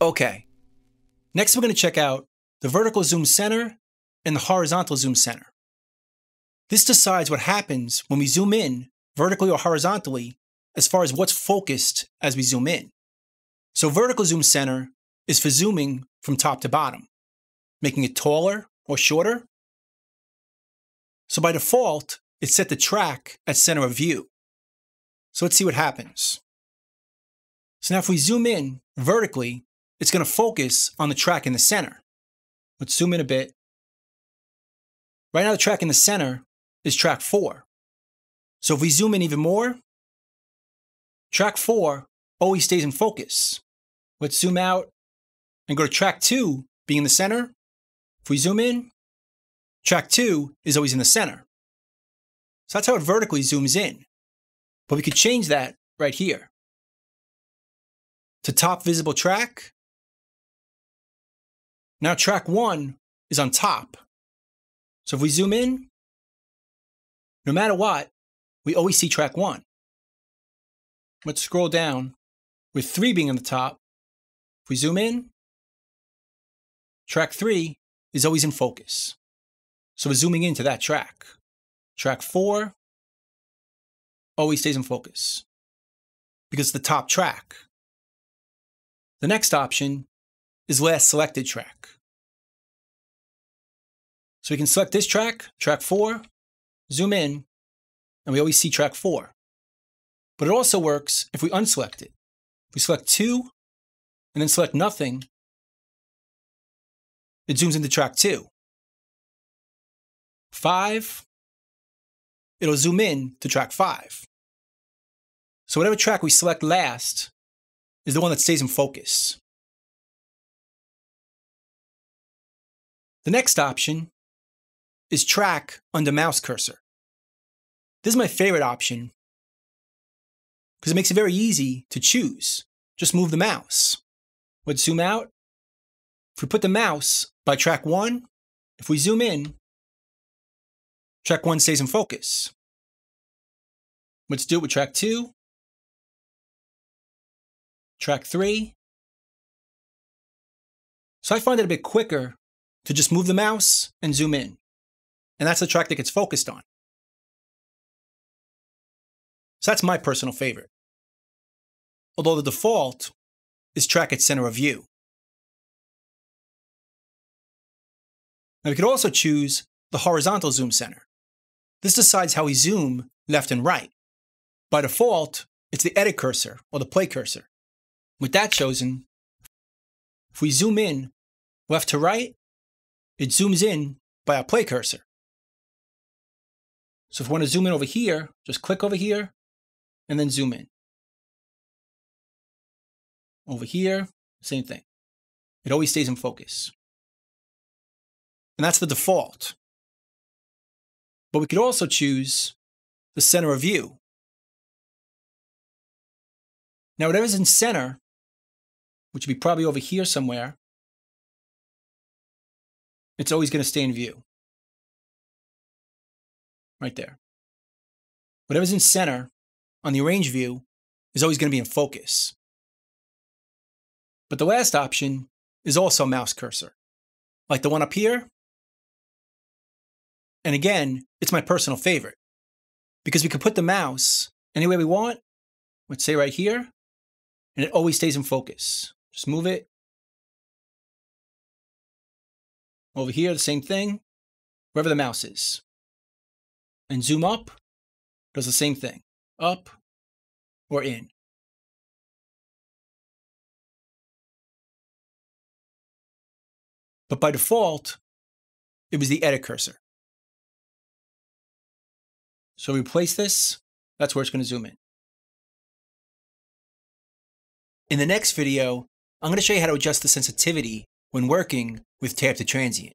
Okay, next we're going to check out the vertical zoom center and the horizontal zoom center. This decides what happens when we zoom in vertically or horizontally as far as what's focused as we zoom in. So vertical zoom center is for zooming from top to bottom, making it taller or shorter. So by default, it's set to track at center of view. So let's see what happens. So now if we zoom in vertically, it's going to focus on the track in the center. Let's zoom in a bit. Right now the track in the center is track 4. So if we zoom in even more, track 4 always stays in focus. Let's zoom out and go to track 2 being in the center. If we zoom in, track 2 is always in the center. So that's how it vertically zooms in. But we could change that right here. To top visible track. Now track 1 is on top. So if we zoom in, no matter what, we always see track 1. Let's scroll down with 3 being on the top. If we zoom in, track 3 is always in focus. So we're zooming into that track. Track 4 always stays in focus because it's the top track. The next option is last selected track. So we can select this track, track 4, zoom in, and we always see track 4. But it also works if we unselect it. If we select 2 and then select nothing, it zooms into track 2. 5, it'll zoom in to track 5. So whatever track we select last is the one that stays in focus. The next option is track under mouse cursor. This is my favorite option because it makes it very easy to choose. Just move the mouse. Let's zoom out. If we put the mouse by track 1, if we zoom in, track 1 stays in focus. Let's do it with track 2, track 3. So I find it a bit quicker to just move the mouse and zoom in. And that's the track that gets focused on. So that's my personal favorite. Although the default is track at center of view. Now we could also choose the horizontal zoom center. This decides how we zoom left and right. By default, it's the edit cursor or the play cursor. With that chosen, if we zoom in left to right, it zooms in by our play cursor. So if we want to zoom in over here, just click over here and then zoom in. Over here, same thing. It always stays in focus. And that's the default. But we could also choose the center of view. Now whatever's in center, which would be probably over here somewhere, it's always going to stay in view. Right there. Whatever's in center on the arrange view is always going to be in focus. But the last option is also mouse cursor, like the one up here. And again, it's my personal favorite because we can put the mouse anywhere we want, let's say right here, and it always stays in focus. Just move it. Over here, the same thing, wherever the mouse is. And zoom up, does the same thing, up or in. But by default, it was the edit cursor. So replace this, that's where it's going to zoom in. In the next video, I'm going to show you how to adjust the sensitivity when working with tab to transient.